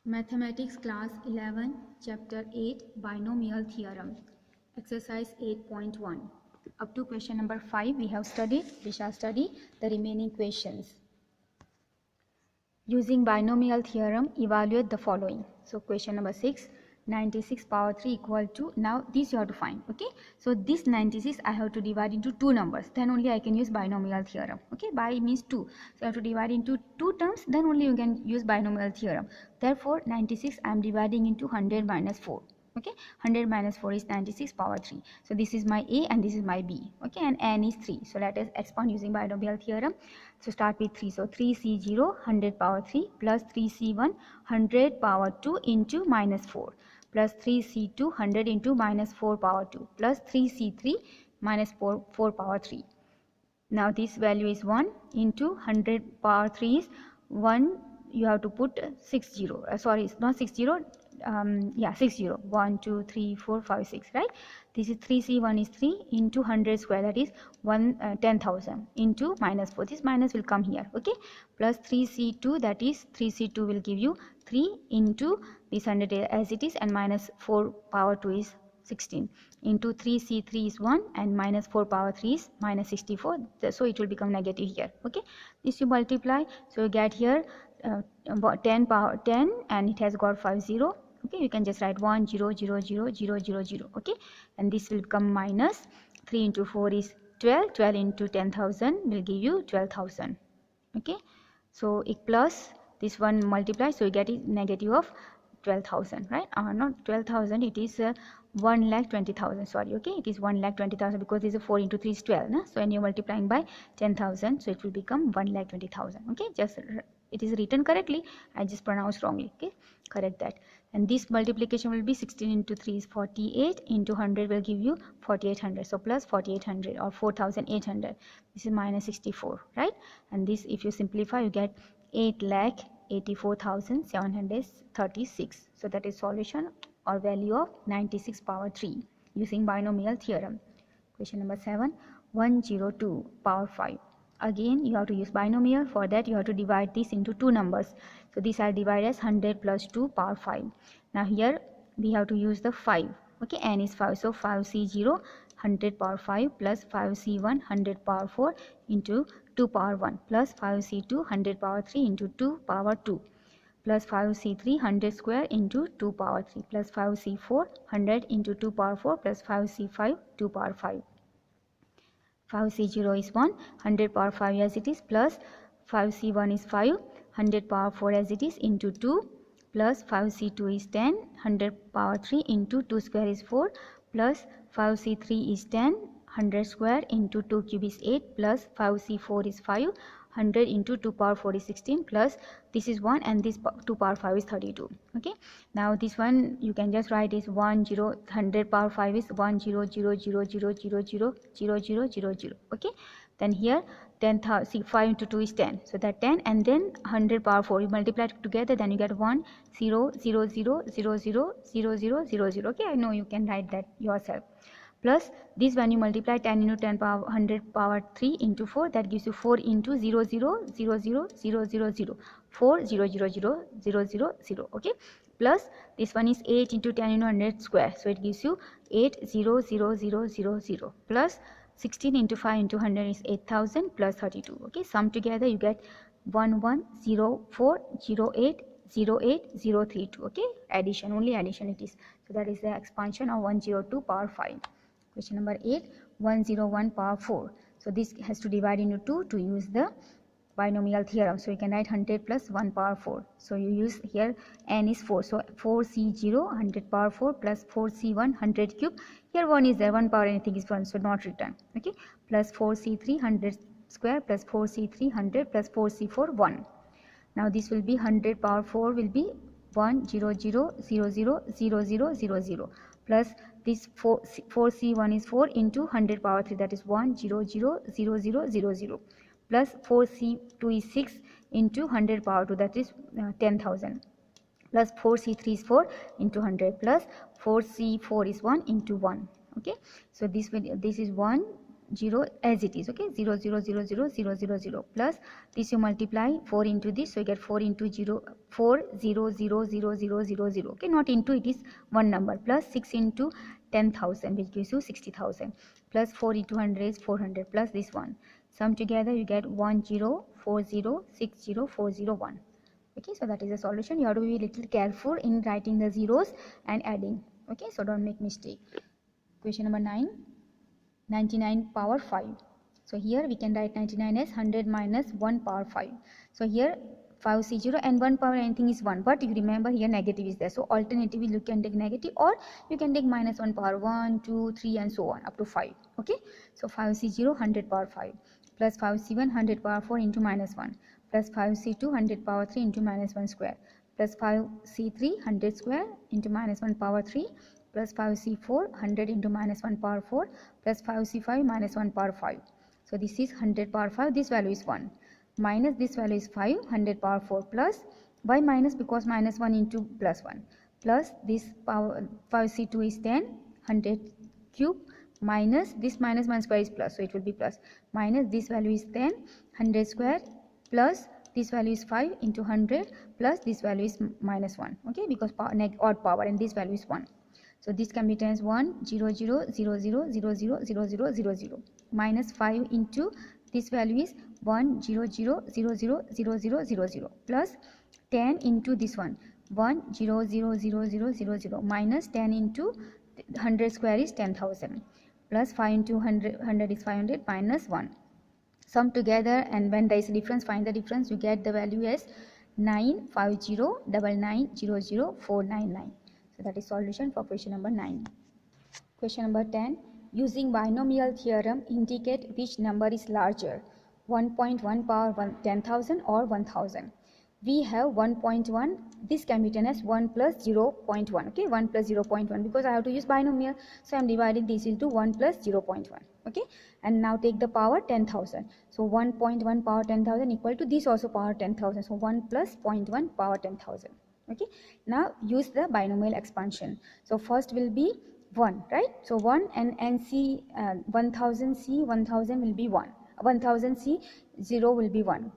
Mathematics class 11 chapter 8 binomial theorem exercise 8.1 up to question number 5 we have studied. We shall study the remaining questions. Using binomial theorem evaluate the following. So question number 6, 96 power 3 equal to, now this you have to find. Okay, so this 96 I have to divide into two numbers, then only I can use binomial theorem. Okay, by means 2, so I have to divide into two terms, then only you can use binomial theorem. Therefore 96 I am dividing into 100 minus 4. Okay, 100 minus 4 is 96 power 3. So this is my A and this is my B. Okay, and n is 3. So let us expand using binomial theorem. So start with 3. So 3C0 100 power 3 plus 3C1 100 power 2 into minus 4 plus 3C2 100 into minus 4 power 2 plus 3C3 minus 4 power 3. Now this value is 1 into 100 power 3 is 1. You have to put 60. Sorry, it's not 60. Yeah, 60. 1 2 3 4 5 6, right? This is 3C1 is 3 into 100 square, that is 10,000 into minus 4. This minus will come here. Okay, plus 3C2, that is 3C2 will give you 3 into this 100 as it is, and minus 4 power 2 is 16 into 3C3 is 1 and minus 4 power 3 is minus 64. So it will become negative here. Okay, this you multiply, so you get here 10 power 10 and it has got 5 0. Okay, you can just write 1 0 0 0 0 0 0. Okay, and this will become minus 3 into 4 is 12. 12 into 10,000 will give you 12,000. Okay, so it plus this one multiply, so you get it negative of 12,000, right? Not 12,000, it is 1,20,000. Sorry, okay, it is 1,20,000 because this is 4 into 3 is 12. No? So when you're multiplying by 10,000, so it will become 1,20,000. Okay, just it is written correctly, I just pronounced wrongly. Okay, correct that. And this multiplication will be 16 into 3 is 48 into 100 will give you 4800. So plus 4800 or 4800. This is minus 64, right? And this, if you simplify, you get 8,84,736. So that is solution or value of 96 power 3 using binomial theorem. Question number 7, 102 power 5. Again you have to use binomial. For that you have to divide this into two numbers. So these are divided as 100 plus 2 power 5. Now here we have to use the 5. Okay, n is 5, so 5C0 100 power 5 plus 5C1 100 power 4 into 2 power 1 plus 5C2 100 power 3 into 2 power 2 plus 5C3 100 square into 2 power 3 plus 5C4 100 into 2 power 4 plus 5C5 2 power 5. 5C0 is 1, 100 power 5 as it is, plus 5C1 is 5, 100 power 4 as it is, into 2, plus 5C2 is 10, 100 power 3 into 2 square is 4, plus 5C3 is 10, 100 square into 2 cube is 8, plus 5C4 is 5, 100 into 2 power 4 is 16, plus this is 1 and this 2 power 5 is 32. Okay, now this one you can just write is 100 power 5 is 10000000000. Okay, then here 10,000, see 5 into 2 is 10, so that 10, and then 100 power 4 you multiply it together, then you get 1 0 0 0 0 0 0 0 0 0. Okay, I know you can write that yourself. Plus this when you multiply 10 into 10 power 100 power 3 into 4, that gives you 4 into 0 0 0 0 0 0 0 4 0 0 0 0 0 0. Okay, plus this one is 8 into 10 into 100 square, so it gives you 8 0 0 0 0 0 plus 16 into 5 into 100 is 8,000 plus 32. Okay, sum together you get 1104080832. Okay, addition, only addition it is. So that is the expansion of 102 power 5. Question number 8, 101 power 4. So this has to divide into 2 to use the binomial theorem. So you can write 100 plus 1 power 4. So you use here n is 4. So 4C0 100 power 4 plus 4C1 100 cube. Here 1 is there, 1 power anything is 1, so not written. Okay, plus 4C3 100 square plus 4C3 100 plus 4C4 1. Now this will be 100 power 4 will be 1 0 0 0 0 0 0 0 0 plus this 4C1 is 4 into 100 power 3, that is 1 0 0 0 0 0 0 plus 4C2 is 6 into 100 power 2, that is 10,000 plus 4C3 is 4 into 100 plus 4C4 is 1 into 1. Okay, so this is 1 0 as it is, okay, 0 0 0 0 0 0 0, plus this you multiply 4 into this, so you get 4 into 0 4 0 0 0 0 0 0, okay, not into, it is one number, plus 6 into 10,000 which gives you 60,000, plus 4 into 100 is 400, plus this one, sum together you get 1040604001. Okay, so that is the solution. You have to be a little careful in writing the zeros and adding, okay, so don't make mistake. Question number 9, 99 power 5. So here we can write 99 as 100 minus 1 power 5. So here 5 C 0 and 1 power anything is 1, but you remember here negative is there, so alternatively you can take negative, or you can take minus 1 power 1 2 3 and so on up to 5. Okay, so 5 C 0 100 power 5, plus 5 C 1 100 power 4 into minus 1, plus 5 C 2 100 power 3 into minus 1 square, plus 5 C 3 100 square into minus 1 power 3, plus 5 C 4 100 into minus 1 power 4, plus 5 C 5 minus 1 power 5. So this is 100 power 5, this value is 1, minus this value is 5, 100 power 4, plus, why minus, because minus 1 into plus 1, plus this power 5 C 2 is 10, 100 cube, minus this minus 1 square is plus, so it will be plus, minus this value is 10, 100 square, plus this value is 5 into 100, plus this value is minus 1, okay, because power, odd power, and this value is 1. So this can be written as 1 0 0 0 0 0 0 0 0 0 0, minus 5 into this value is 1 0 0 0 0 0 0 0 0, plus 10 into this one 1 0 0 0 0 0 0, minus 10 into 100 square is 10,000, plus 5 into 100 is 500, minus 1. Sum together, and when there is a difference, find the difference, you get the value as 95099000499. So that is solution for question number 9. Question number 10. Using binomial theorem, indicate which number is larger, 1.1 power 10,000 or 1000. We have 1.1, this can be written as 1 plus 0.1, okay, 1 plus 0.1, because I have to use binomial, so I am dividing this into 1 plus 0.1, okay, and now take the power 10,000, so 1.1 power 10,000 equal to this also power 10,000, so 1 plus 0.1 power 10,000, okay. Now use the binomial expansion, so first will be 1, right, so 1 and C 1000 C 1000 will be 1, 1000 C 0 will be 1,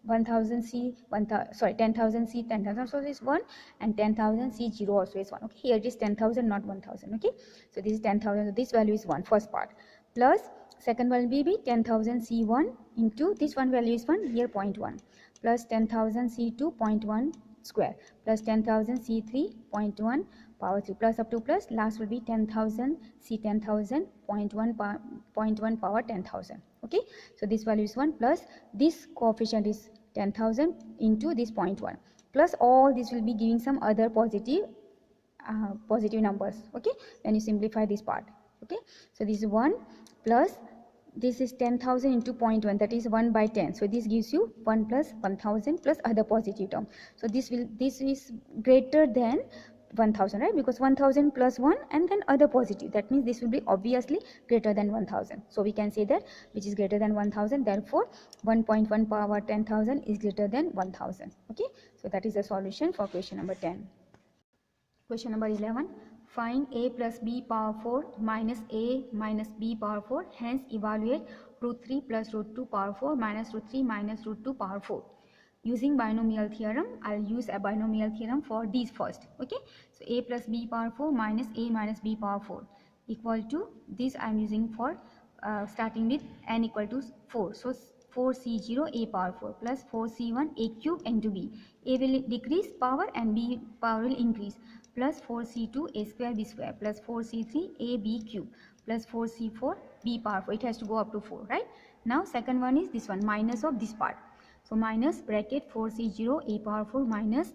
1000 C 10,000 C 10,000 so is 1, and 10,000 C 0 also is 1, okay, here it is 10,000 not 1000, okay, so this is 10,000, so this value is 1, first part, plus second one will be 10,000 C 1 into this one value is 1, here 0.1, plus 10,000 C 2 0.1 square, plus 10,000 C 3 0.1 power 3, plus up to plus, last will be 10,000 C 10,000 0.1 power 10,000, okay, so this value is 1, plus this coefficient is 10,000 into this 0.1, plus all this will be giving some other positive numbers, okay, when you simplify this part, okay, so this is 1, plus this is 10,000 into 0.1, that is 1 by 10, so this gives you 1 plus 1,000 plus other positive term, so this is greater than 1,000, right, because 1,000 plus 1 and then other positive, that means this will be obviously greater than 1,000, so we can say that which is greater than 1,000, therefore 1.1 power 10,000 is greater than 1,000, okay, so that is the solution for question number 10. Question number 11. Find a plus b power 4 minus a minus b power 4. Hence evaluate root 3 plus root 2 power 4 minus root 3 minus root 2 power 4. Using binomial theorem, I'll use a binomial theorem for these first. Okay. So a plus b power 4 minus a minus b power 4 equal to this I'm using for starting with n equal to 4. So 4c0 a power 4 plus 4c1 a cube into b. A will decrease power and b power will increase, plus 4c2 a square b square plus 4c3 a b cube plus 4c4 b power 4. It has to go up to 4, right? Now second one is this one, minus of this part. So minus bracket 4c0 a power 4 minus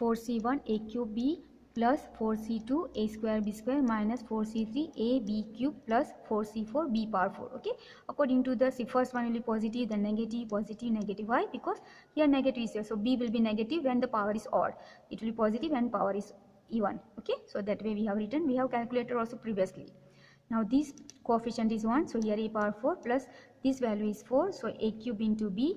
4c1 a cube b plus 4c2 a square b square minus 4c3 a b cube plus 4c4 b power 4. Okay, according to the first one will be positive, then negative, positive, negative. Why? Because here negative is here, so b will be negative when the power is odd. It will be positive when power is even. Okay, so that way we have written. We have calculated also previously. Now this coefficient is 1, so here a power 4 plus this value is 4, so a cube into b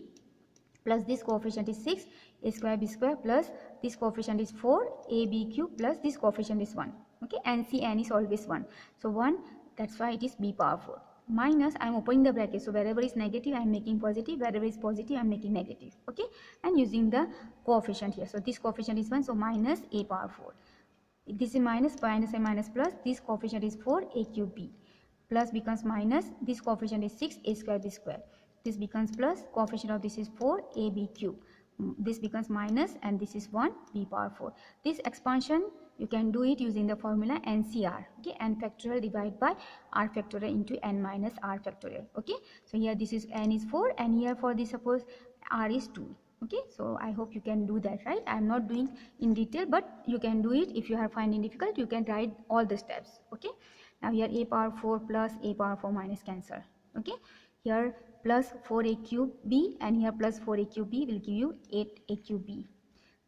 plus this coefficient is 6, a square b square plus this coefficient is 4, a b cube plus this coefficient is 1. Okay, and c n is always 1. So 1, that's why it is b power 4. minus, I am opening the bracket, so wherever is negative I am making positive, wherever is positive I am making negative. Okay, and using the coefficient here, so this coefficient is 1, so minus a power 4. This is minus and minus plus, this coefficient is 4, a cube b, plus becomes minus, this coefficient is 6, a square b square, this becomes plus, coefficient of this is 4, a b cube, this becomes minus, and this is 1, b power 4. This expansion you can do it using the formula NCR, okay, n factorial divided by r factorial into n minus r factorial. Okay, so here this is n is 4, and here for this suppose r is 2. Okay, so I hope you can do that, right? I am not doing in detail, but you can do it. If you are finding difficult, you can write all the steps. Okay, now here a power 4 plus a power 4 minus cancel. Okay, here plus 4a cube b, and here plus 4a cube b will give you 8a cube b.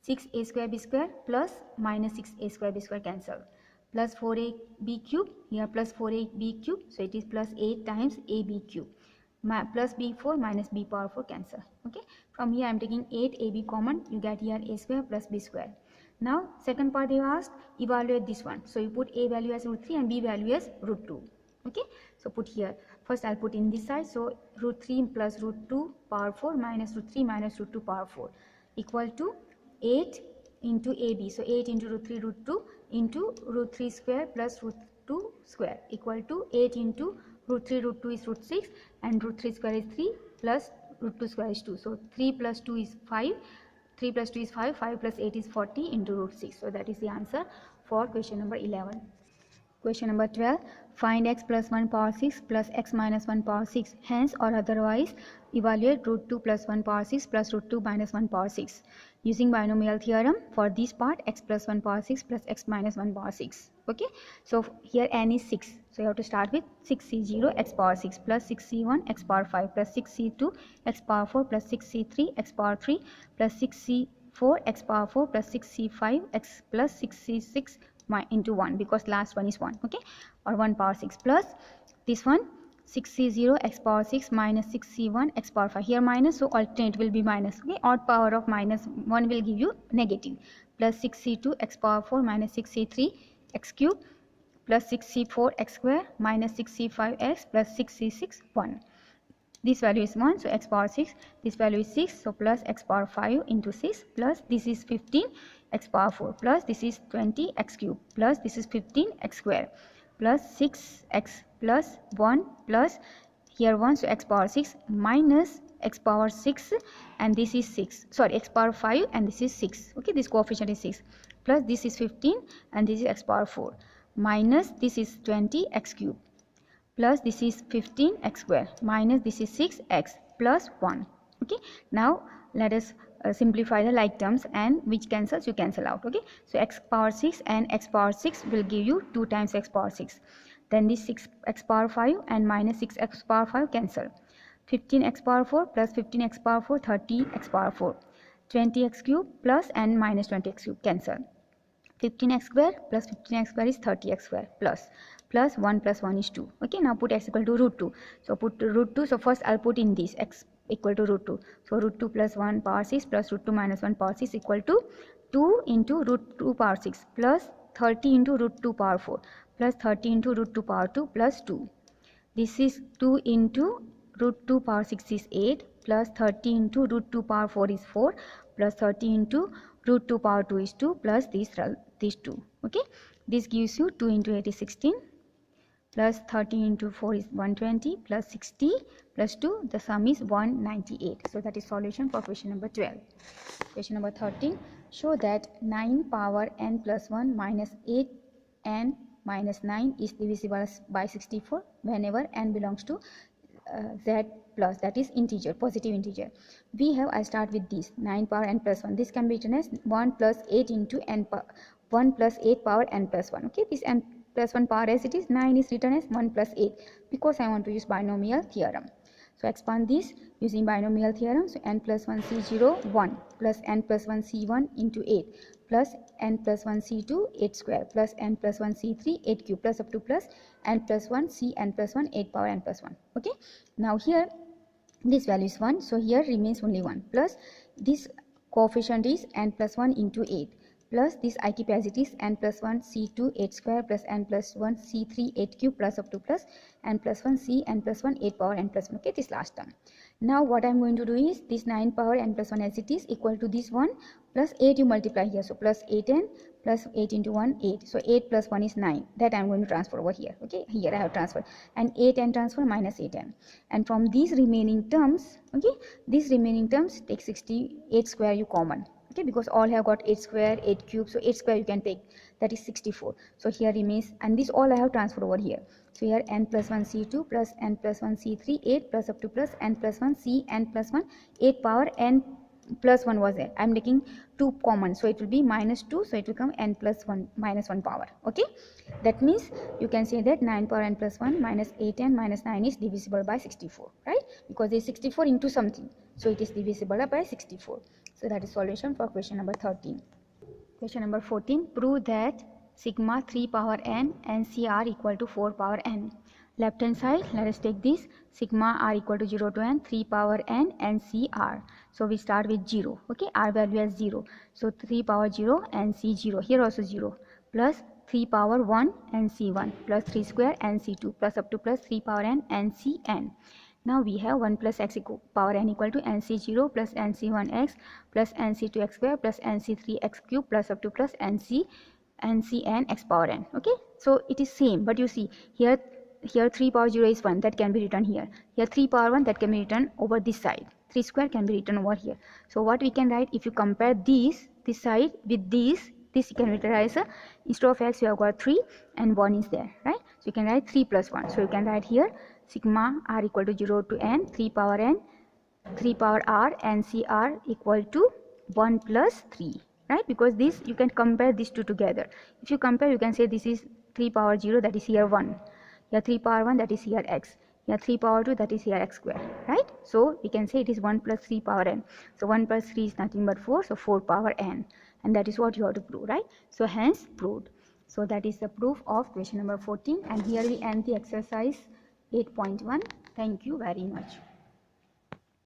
6a square b square plus minus 6a square b square cancel, plus 4a b cube, here plus 4a b cube, so it is plus 8 times a b cube, plus b4 minus b power 4 cancel. Okay, from here I am taking 8ab common, you get here a square plus b square. Now second part they asked, evaluate this one, so you put a value as root 3 and b value as root 2. Okay, so put here, first I'll put in this side, so root 3 plus root 2 power 4 minus root 3 minus root 2 power 4 equal to 8 into AB, so 8 into root 3 root 2 into root 3 square plus root 2 square equal to 8 into root 3 root 2 is root 6, and root 3 square is 3 plus root 2 square is 2, so 3 plus 2 is 5, 3 plus 2 is 5, 5 plus 8 is 40 into root 6. So that is the answer for question number 11. Question number 12, find x plus 1 power 6 plus x minus 1 power 6, hence or otherwise evaluate root 2 plus 1 power 6 plus root 2 minus 1 power 6. Using binomial theorem, for this part x plus 1 power 6 plus x minus 1 power 6. Okay, so here n is 6, so you have to start with 6c0 x power 6 plus 6c1 x power 5 plus 6c2 x power 4 plus 6c3 x power 3 plus 6c4 x power 4 plus 6c5 x plus 6c6 into 1, because last one is 1. Okay, or 1 power 6 plus this one 6c0 x power 6 minus 6c1 x power 5, here minus, so alternate will be minus. Okay, odd power of minus 1 will give you negative, plus 6c2 x power 4 minus 6c3 x cube plus 6c4 x square minus 6c5 x plus 6c6 1. This value is 1, so x power 6, this value is 6, so plus x power 5 into 6 plus this is 15 x power 4 plus this is 20 x cube plus this is 15 x square plus 6x plus 1 plus here 1, so x power 6 minus x power 6, and this is 6, sorry, x power 5 and this is 6. Okay, this coefficient is 6 plus this is 15 and this is x power 4 minus this is 20 x cube plus this is 15 x square minus this is 6x plus 1. Okay, now let us simplify the like terms, and which cancels you cancel out. Okay, so x power 6 and x power 6 will give you 2 times x power 6, then this 6x power 5 and minus 6x power 5 cancel, 15x power 4 plus 15x power 4 30x power 4, 20x cube plus and minus 20x cube cancel, 15x square plus 15x square is 30x square plus 1 plus 1 is 2. Okay, now put x equal to root 2, so put root 2, so first I'll put in this x equal to root 2, so root 2 plus 1 power 6 plus root 2 minus 1 power 6 equal to 2 into root 2 power 6 plus 30 into root 2 power 4 plus 30 into root 2 power 2 plus 2. This is 2 into root 2 power 6 is 8 plus 30 into root 2 power 4 is 4 plus 30 into root 2 power 2 is 2 plus these 2. Okay, this gives you 2 into 8 is 16 plus 30 into 4 is 120 plus 60 plus 2, the sum is 198. So that is solution for question number 12. Question number 13, show that 9 power n plus 1 minus 8n minus 9 is divisible by 64 whenever n belongs to z plus, that is integer, positive integer. We have, I start with this 9 power n plus 1, this can be written as 1 plus 8 into n 1 plus 8 power n plus 1. Okay, this n plus 1 power as it is, 9 is written as 1 plus 8 because I want to use binomial theorem. So expand this using binomial theorem. So n plus 1 c0 1 plus n plus 1 c1 into 8 plus n plus 1 c2 8 square plus n plus 1 c3 8 cube plus up to plus n plus 1 c n plus 1 8 power n plus 1. Okay, now here this value is 1, so here remains only 1 plus this coefficient is n plus 1 into 8 plus this I keep as it is, n plus 1 c2 8 square plus n plus 1 c3 8 cube plus up to plus n plus 1 c n plus 1 8 power n plus 1. Okay, this last term. Now what I'm going to do is this 9 power n plus 1 as it is equal to this one plus 8 you multiply here, so plus 8n plus 8 into 1 8, so 8 plus 1 is 9, that I'm going to transfer over here. Okay, here I have transferred, and 8n transfer minus 8n, and from these remaining terms, okay, these remaining terms take 68 square you common. Okay, because all have got 8 square 8 cube, so 8 square you can take, that is 64. So here remains, and this all I have transferred over here. So here n plus 1 c2 plus n plus 1 c3 8 plus up to plus n plus 1 c n plus 1 8 power n plus 1 was there. I am taking 2 common, so it will be minus 2, so it will come n plus 1 minus 1 power. Okay, that means you can say that 9 power n plus 1 minus 8n minus 9 is divisible by 64, right? Because there is 64 into something, so it is divisible by 64. So that is solution for question number 13. Question number 14. Prove that sigma 3 power n and cr equal to 4 power n. Left hand side, let us take this sigma r equal to 0 to n 3 power n and cr. So we start with 0. Okay, r value as 0. So 3 power 0 and c 0. Here also 0. Plus 3 power 1 and c1 plus 3 square and c2 plus up to plus 3 power n and cn. Now we have 1 plus x power n equal to nc0 plus nc1x plus nc2x square plus nc3x cube plus up to plus ncn x power n. Okay, so it is same, but you see here 3 power 0 is 1, that can be written here. Here 3 power 1, that can be written over this side. 3 square can be written over here. So what we can write, if you compare this side with this you can write as a, instead of x you have got 3 and 1 is there, right? So you can write 3 plus 1. So you can write here sigma r equal to 0 to n 3 power r and cr equal to 1 plus 3, right? Because this you can compare these two together. If you compare, you can say this is 3 power 0, that is here 1. Here 3 power 1, that is here x. Here 3 power 2, that is here x square, right? So we can say it is 1 plus 3 power n. So 1 plus 3 is nothing but 4, so 4 power n. And that is what you have to prove, right? So hence proved. So that is the proof of question number 14. And here we end the exercise 8.1. Thank you very much.